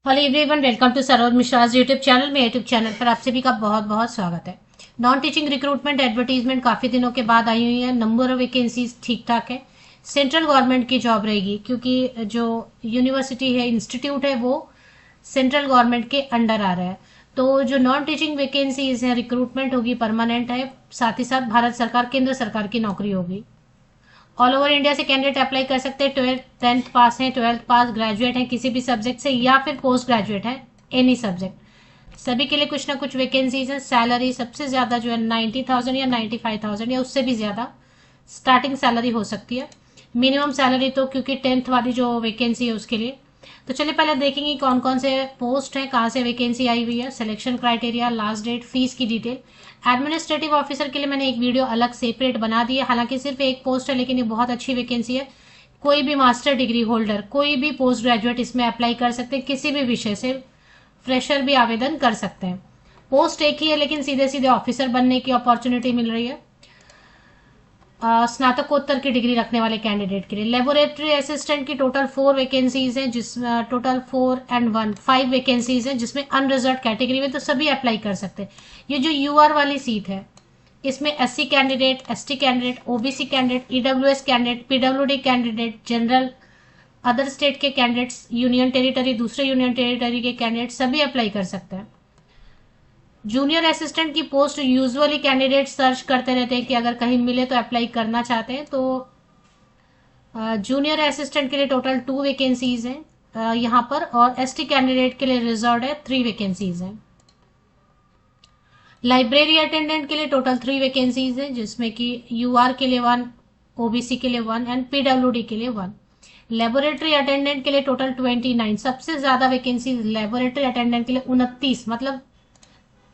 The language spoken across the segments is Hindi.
Hello everyone, welcome to Saroj Mishra's YouTube channel. में यूट्यूब चैनल पर आप सभी का बहुत बहुत स्वागत है। नॉन टीचिंग रिक्रूटमेंट एडवर्टीजमेंट काफ़ी दिनों के बाद आई हुई है। नंबर ऑफ वैकेंसीज ठीक ठाक है। सेंट्रल गवर्नमेंट की जॉब रहेगी क्योंकि जो यूनिवर्सिटी है, इंस्टीट्यूट है, वो सेंट्रल गवर्नमेंट के अंडर आ रहा है। तो जो नॉन टीचिंग वैकेंसीज है, रिक्रूटमेंट होगी, परमानेंट है। साथ ही साथ भारत सरकार, केंद्र सरकार की नौकरी होगी। ऑल ओवर इंडिया से कैंडिडेट अप्लाई कर सकते हैं। 10th पास है, 12th पास, ग्रेजुएट है किसी भी सब्जेक्ट से, या फिर पोस्ट ग्रेजुएट है एनी सब्जेक्ट। सभी के लिए कुछ ना कुछ वैकेंसीज है। सैलरी सबसे ज्यादा जो है 90,000 या 95,000 या उससे भी ज्यादा स्टार्टिंग सैलरी हो सकती है। मिनिमम सैलरी तो क्योंकि 10th वाली जो वैकेंसी है उसके लिए। तो चलिए पहले देखेंगे कौन कौन से पोस्ट है, कहाँ से वैकेंसी आई हुई है, selection criteria, last date, fees की डिटेल। एडमिनिस्ट्रेटिव ऑफिसर के लिए मैंने एक वीडियो अलग सेपरेट बना दी है। हालांकि सिर्फ एक पोस्ट है लेकिन ये बहुत अच्छी वैकेंसी है। कोई भी मास्टर डिग्री होल्डर, कोई भी पोस्ट ग्रेजुएट इसमें अप्लाई कर सकते हैं। किसी भी विषय से फ्रेशर भी आवेदन कर सकते हैं। पोस्ट एक ही है लेकिन सीधे सीधे ऑफिसर बनने की अपॉर्चुनिटी मिल रही है स्नातकोत्तर की डिग्री रखने वाले कैंडिडेट के लिए। लेबोरेटरी असिस्टेंट की टोटल 4 वैकेंसीज हैं, जिसमें टोटल 4 and 1 5 वैकेंसीज हैं, जिसमें अनरिजर्व कैटेगरी में तो सभी अप्लाई कर सकते हैं। ये जो यूआर वाली सीट है, इसमें SC candidate, ST candidate, OBC candidate, EWS candidate, PWD candidate, general, other state के कैंडिडेट्स, यूनियन टेरिटरी, दूसरे यूनियन टेरिटरी के कैंडिडेट सभी अप्लाई कर सकते हैं। जूनियर असिस्टेंट की पोस्ट यूजुअली कैंडिडेट सर्च करते रहते हैं कि अगर कहीं मिले तो अप्लाई करना चाहते हैं। तो जूनियर असिस्टेंट के लिए टोटल 2 वैकेंसीज हैं यहाँ पर, और एसटी कैंडिडेट के लिए रिजर्व है 3 वैकेंसीज हैं। लाइब्रेरी अटेंडेंट के लिए टोटल 3 वैकेंसीज हैं, जिसमें कि यूआर के लिए 1, ओबीसी के लिए 1 एंड पीडब्ल्यूडी के लिए 1। लेबोरेटरी अटेंडेंट के लिए टोटल 29, सबसे ज्यादा वैकेंसी लेबोरेटरी अटेंडेंट के लिए 29, मतलब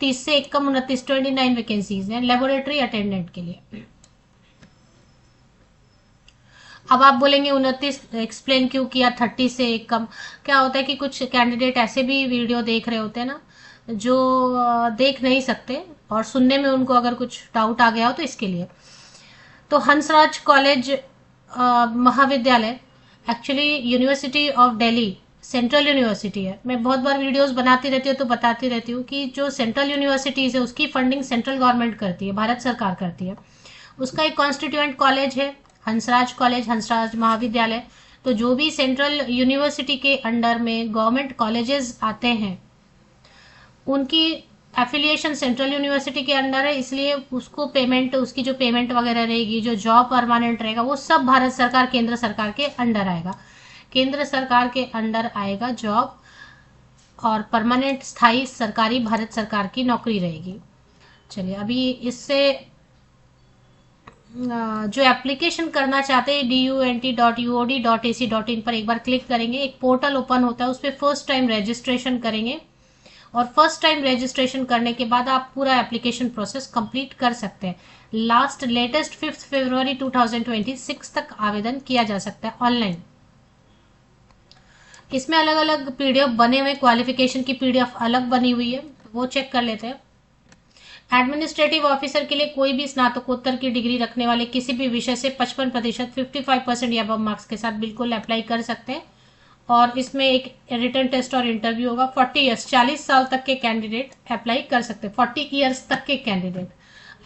30 से एक कम 29, 29 वैकेंसीज हैं लेबोरेटरी अटेंडेंट के लिए। अब आप बोलेंगे 29 एक्सप्लेन क्यों किया, 30 से एक कम? क्या होता है कि कुछ कैंडिडेट ऐसे भी वीडियो देख रहे होते हैं ना, जो देख नहीं सकते और सुनने में उनको अगर कुछ डाउट आ गया हो, तो इसके लिए। तो हंसराज कॉलेज महाविद्यालय actually university of Delhi central university है। मैं बहुत बार वीडियोस बनाती रहती हूँ तो बताती रहती हूँ कि जो सेंट्रल यूनिवर्सिटीज है उसकी फंडिंग सेंट्रल गवर्नमेंट करती है, भारत सरकार करती है। उसका एक कॉन्स्टिट्यूएंट कॉलेज है हंसराज कॉलेज, हंसराज महाविद्यालय। तो जो भी सेंट्रल यूनिवर्सिटी के अंडर में गवर्नमेंट कॉलेजेस आते हैं, उनकी एफिलिएशन सेंट्रल यूनिवर्सिटी के अंडर है, इसलिए उसको पेमेंट, उसकी जो पेमेंट वगैरह रहेगी, जो जॉब परमानेंट रहेगा, वो सब भारत सरकार, केंद्र सरकार के अंडर आएगा। केंद्र सरकार के अंडर आएगा जॉब, और परमानेंट स्थायी सरकारी भारत सरकार की नौकरी रहेगी। चलिए अभी इससे जो एप्लीकेशन करना चाहते हैं dult.uod.ac.in पर एक बार क्लिक करेंगे। एक पोर्टल ओपन होता है, उस पर फर्स्ट टाइम रजिस्ट्रेशन करेंगे, और फर्स्ट टाइम रजिस्ट्रेशन करने के बाद आप पूरा एप्लीकेशन प्रोसेस कंप्लीट कर सकते हैं। लास्ट लेटेस्ट 5 फरवरी 2026 तक आवेदन किया जा सकता है ऑनलाइन। इसमें अलग अलग पीडीएफ बने हुए, क्वालिफिकेशन की पीडीएफ अलग बनी हुई है, वो चेक कर लेते हैं। एडमिनिस्ट्रेटिव ऑफिसर के लिए कोई भी स्नातकोत्तर की डिग्री रखने वाले किसी भी विषय से 55%, 55% या अब मार्क्स के साथ बिल्कुल अप्लाई कर सकते हैं। और इसमें एक रिटन टेस्ट और इंटरव्यू होगा। 40 ईयर्स, 40 साल तक के कैंडिडेट अप्लाई कर सकते हैं। 40 ईयर्स तक के कैंडिडेट,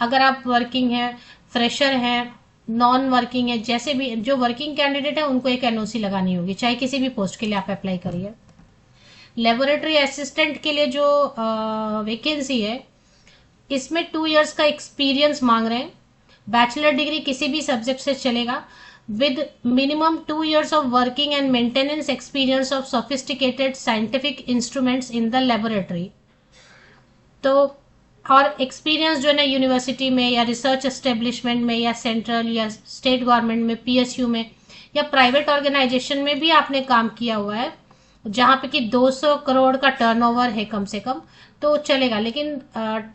अगर आप वर्किंग है, फ्रेशर हैं, नॉन वर्किंग है, जैसे भी जो वर्किंग कैंडिडेट है उनको एक एनओसी लगानी होगी, चाहे किसी भी पोस्ट के लिए आप अप्लाई करिए। लेबोरेटरी असिस्टेंट के लिए जो वैकेंसी है, इसमें 2 इयर्स का एक्सपीरियंस मांग रहे हैं। बैचलर डिग्री किसी भी सब्जेक्ट से चलेगा, with minimum 2 years of working and maintenance experience of sophisticated scientific instruments in the laboratory। तो और एक्सपीरियंस जो है ना, यूनिवर्सिटी में या रिसर्च एस्टेब्लिशमेंट में या सेंट्रल या स्टेट गवर्नमेंट में, पीएसयू में या प्राइवेट ऑर्गेनाइजेशन में भी आपने काम किया हुआ है, जहां पे कि 200 करोड़ का टर्नओवर है कम से कम, तो चलेगा। लेकिन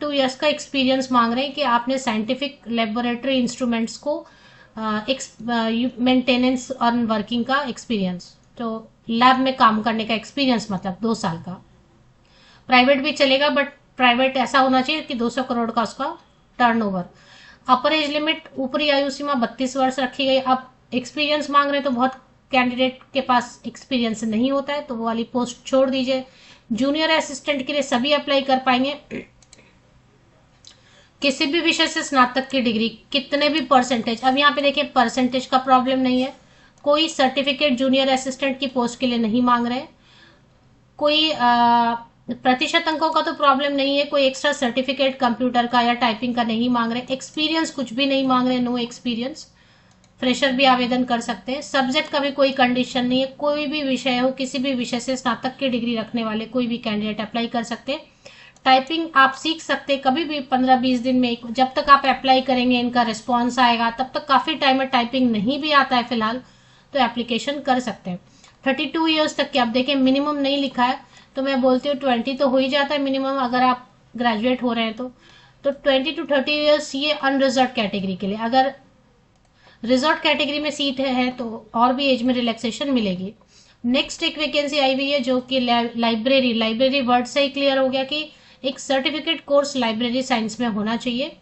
2 इयर्स का एक्सपीरियंस मांग रहे हैं कि आपने साइंटिफिक लेबोरेटरी इंस्ट्रूमेंट्स को मेंटेनेंस और वर्किंग का एक्सपीरियंस, तो लैब में काम करने का एक्सपीरियंस, मतलब 2 साल का। प्राइवेट भी चलेगा, बट प्राइवेट ऐसा होना चाहिए कि 200 करोड़ का उसका टर्नओवर। अपर एज लिमिट, ऊपरी आयु सीमा 32 वर्ष रखी गई। अब एक्सपीरियंस मांग रहे हैं तो बहुत कैंडिडेट के पास एक्सपीरियंस नहीं होता है तो वो वाली पोस्ट छोड़ दीजिए। जूनियर असिस्टेंट के लिए सभी अप्लाई कर पाएंगे। किसी भी विषय से स्नातक की डिग्री, कितने भी परसेंटेज, अब यहाँ पे देखिए परसेंटेज का प्रॉब्लम नहीं है, कोई सर्टिफिकेट जूनियर असिस्टेंट की पोस्ट के लिए नहीं मांग रहे, कोई प्रतिशत अंकों का तो प्रॉब्लम नहीं है, कोई एक्स्ट्रा सर्टिफिकेट कंप्यूटर का या टाइपिंग का नहीं मांग रहे, एक्सपीरियंस कुछ भी नहीं मांग रहे, नो एक्सपीरियंस, फ्रेशर भी आवेदन कर सकते हैं। सब्जेक्ट का भी कोई कंडीशन नहीं है, कोई भी विषय हो, किसी भी विषय से स्नातक की डिग्री रखने वाले कोई भी कैंडिडेट अप्लाई कर सकते हैं। टाइपिंग आप सीख सकते हैं कभी भी 15-20 दिन में, जब तक आप अप्लाई करेंगे इनका रिस्पॉन्स आएगा, तब तक काफी टाइम है। टाइपिंग नहीं भी आता है फिलहाल तो एप्लीकेशन कर सकते हैं। 32 ईयर्स तक के, आप देखें मिनिमम नहीं लिखा है तो मैं बोलती हूँ 20 तो हो ही जाता है मिनिमम अगर आप ग्रेजुएट हो रहे हैं तो 20 to 30 ईयर्स ये अनरिजर्व कैटेगरी के लिए। अगर रिजर्व कैटेगरी में सीट है तो और भी एज में रिलैक्सेशन मिलेगी। नेक्स्ट एक वैकेंसी आई हुई है जो कि लाइब्रेरी वर्ड से ही क्लियर हो गया कि एक सर्टिफिकेट कोर्स लाइब्रेरी साइंस में होना चाहिए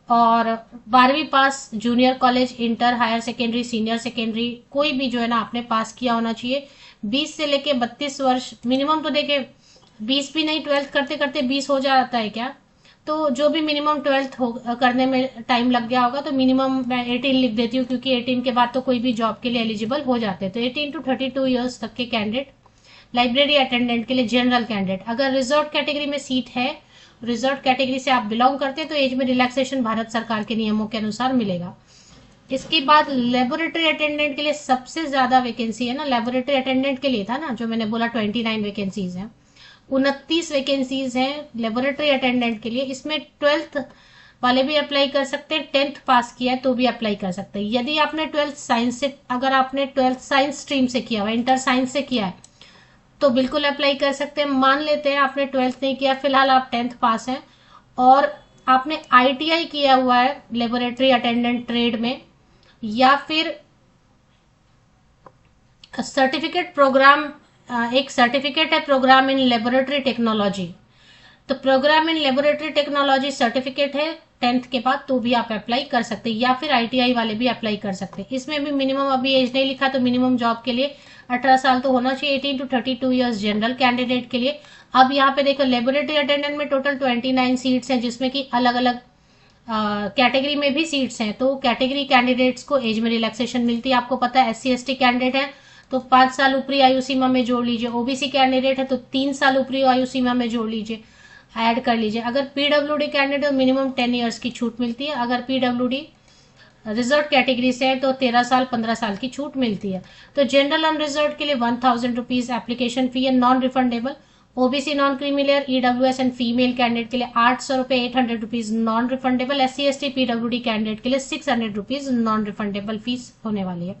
और 12वीं pass, junior college, inter, higher secondary, senior secondary, कोई भी जो है ना आपने पास किया होना चाहिए। 20 से लेके 32 वर्ष मिनिमम, तो देखे 20 भी नहीं, 12th करते करते 20 हो जाता है क्या, तो जो भी मिनिमम 12th करने में टाइम लग गया होगा तो मिनिमम मैं 18 लिख देती हूँ क्योंकि 18 के बाद तो कोई भी जॉब के लिए एलिजिबल हो जाते हैं। तो 18 to 32 ईयर्स तक के कैंडिडेट लाइब्रेरी अटेंडेंट के लिए, जनरल कैंडिडेट। अगर रिजर्व कैटेगरी में सीट है, रिजर्व कैटेगरी से आप बिलोंग करते हैं तो एज में रिलैक्सेशन भारत सरकार के नियमों के अनुसार मिलेगा। इसके बाद लेबोरेटरी अटेंडेंट के लिए सबसे ज्यादा वैकेंसी है ना, लेबोरेटरी अटेंडेंट के लिए था ना जो मैंने बोला 29 वैकेंसीज हैं, 29 वैकेंसीज हैं लेबोरेटरी अटेंडेंट के लिए। इसमें 12th वाले भी अप्लाई कर सकते हैं, 10th पास किया है तो भी अप्लाई कर सकते हैं। यदि आपने 12th साइंस से, अगर आपने 12th साइंस स्ट्रीम से किया हुआ, इंटर साइंस से किया है तो बिल्कुल अप्लाई कर सकते हैं। मान लेते हैं आपने 12th नहीं किया, फिलहाल आप 10th पास हैं और आपने ITI किया हुआ है लेबोरेटरी अटेंडेंट ट्रेड में, या फिर सर्टिफिकेट प्रोग्राम, एक सर्टिफिकेट है प्रोग्राम इन लेबोरेटरी टेक्नोलॉजी, तो programme in laboratory technology certificate है 10th के बाद तो भी आप अप्लाई कर सकते हैं, या फिर ITI वाले भी अप्लाई कर सकते हैं। इसमें भी मिनिमम अभी एज नहीं लिखा तो मिनिमम जॉब के लिए 18 साल तो होना चाहिए। 18 to 32 ईयर्स जनरल कैंडिडेट के लिए। अब यहाँ पे देखो लेबोरेटरी अटेंडेंट में टोटल 29 सीट्स हैं जिसमें कि अलग अलग कैटेगरी में भी सीट्स हैं, तो कैटेगरी कैंडिडेट्स को एज में रिलैक्सेशन मिलती है। आपको पता है SC/ST कैंडिडेट है तो 5 साल ऊपरी आयु सीमा में जोड़ लीजिए, OBC कैंडिडेट है तो 3 साल ऊपरी आयु सीमा में जोड़ लीजिए, ऐड कर लीजिए। अगर PWD कैंडिडेट मिनिमम 10 ईयर्स की छूट मिलती है, अगर PWD रिजर्व कैटेगरी से है तो 13 साल 15 साल की छूट मिलती है। तो जनरल अनरिजर्व के लिए 1000 रुपीज एप्लीकेशन फी है, non refundable. OBC non creamy layer, EWS and female candidate के लिए 800 रुपए 800 rupees non refundable. SC/ST PWD candidate के लिए 600 रुपीज नॉन रिफंडेबल फीस होने वाली है।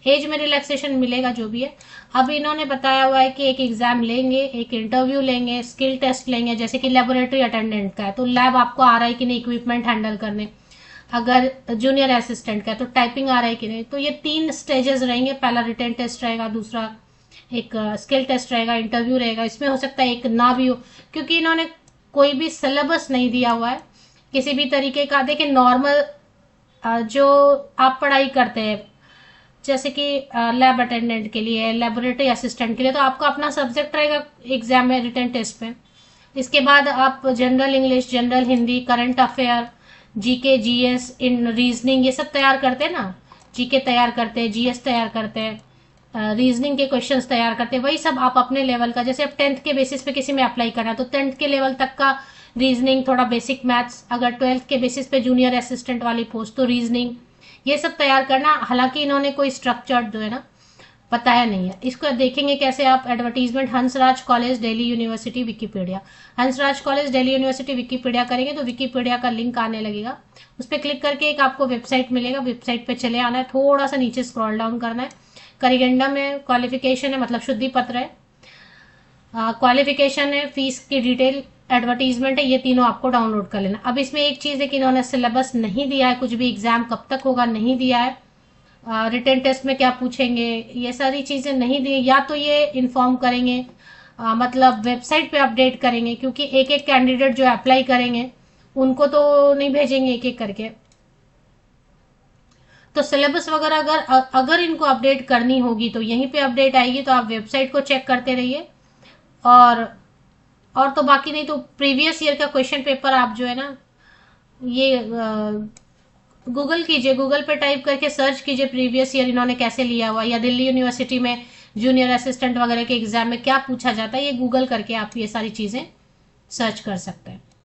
एज में रिलैक्सेशन मिलेगा जो भी है। अब इन्होंने बताया हुआ है कि एक एग्जाम लेंगे, एक इंटरव्यू लेंगे, स्किल टेस्ट लेंगे, जैसे कि लेबोरेटरी अटेंडेंट का है तो लैब आपको आ रहा है कि नहीं इक्विपमेंट हैंडल करने, अगर जूनियर असिस्टेंट का है तो टाइपिंग आ रहा है कि नहीं। तो ये 3 स्टेजेस रहेंगे, पहला रिटन टेस्ट रहेगा, दूसरा एक स्किल टेस्ट रहेगा, इंटरव्यू रहेगा। इसमें हो सकता है एक ना भी हो क्योंकि इन्होंने कोई भी सिलेबस नहीं दिया हुआ है किसी भी तरीके का। देखिए नॉर्मल जो आप पढ़ाई करते हैं जैसे कि लैब अटेंडेंट के लिए, लेबोरेटरी असिस्टेंट के लिए, तो आपका अपना सब्जेक्ट रहेगा एग्जाम में, रिटन टेस्ट में। इसके बाद आप general English, general Hindi, current affair, GK GS, इन रीजनिंग, ये सब तैयार करते हैं ना, GK तैयार करते हैं, GS तैयार करते हैं, रीजनिंग के क्वेश्चंस तैयार करते हैं, वही सब आप अपने लेवल का, जैसे अब 10th के बेसिस पे किसी में अप्लाई करना है तो 10th के लेवल तक का रीजनिंग, थोड़ा बेसिक मैथ्स, अगर 12th के बेसिस पे जूनियर असिस्टेंट वाली पोस्ट तो रीजनिंग, ये सब तैयार करना। हालांकि इन्होंने कोई स्ट्रक्चर जो है ना बताया नहीं है। इसको देखेंगे कैसे आप, advertisement Hansraj college Delhi university Wikipedia, Hansraj college Delhi university Wikipedia करेंगे तो विकीपीडिया का लिंक आने लगेगा, उस पर क्लिक करके एक आपको वेबसाइट मिलेगा, वेबसाइट पे चले आना है, थोड़ा सा नीचे स्क्रॉल डाउन करना है। करिगेंडम में क्वालिफिकेशन है, मतलब शुद्धि पत्र है, क्वालिफिकेशन है, फीस की डिटेल, एडवर्टीजमेंट है, ये तीनों आपको डाउनलोड कर लेना। अब इसमें एक चीज है कि इन्होंने सिलेबस नहीं दिया है, कुछ भी एग्जाम कब तक होगा नहीं दिया है, रिटन टेस्ट में क्या पूछेंगे ये सारी चीजें नहीं दी, या तो ये इन्फॉर्म करेंगे मतलब वेबसाइट पे अपडेट करेंगे, क्योंकि एक एक कैंडिडेट जो अप्लाई करेंगे उनको तो नहीं भेजेंगे एक एक करके। तो सिलेबस वगैरह अगर इनको अपडेट करनी होगी तो यहीं पे अपडेट आएगी, तो आप वेबसाइट को चेक करते रहिए। और तो बाकी नहीं तो प्रीवियस ईयर का क्वेश्चन पेपर आप जो है ना ये गूगल कीजिए, गूगल पे टाइप करके सर्च कीजिए प्रीवियस ईयर इन्होंने कैसे लिया हुआ, या दिल्ली यूनिवर्सिटी में जूनियर असिस्टेंट वगैरह के एग्जाम में क्या पूछा जाता है, ये गूगल करके आप ये सारी चीजें सर्च कर सकते हैं।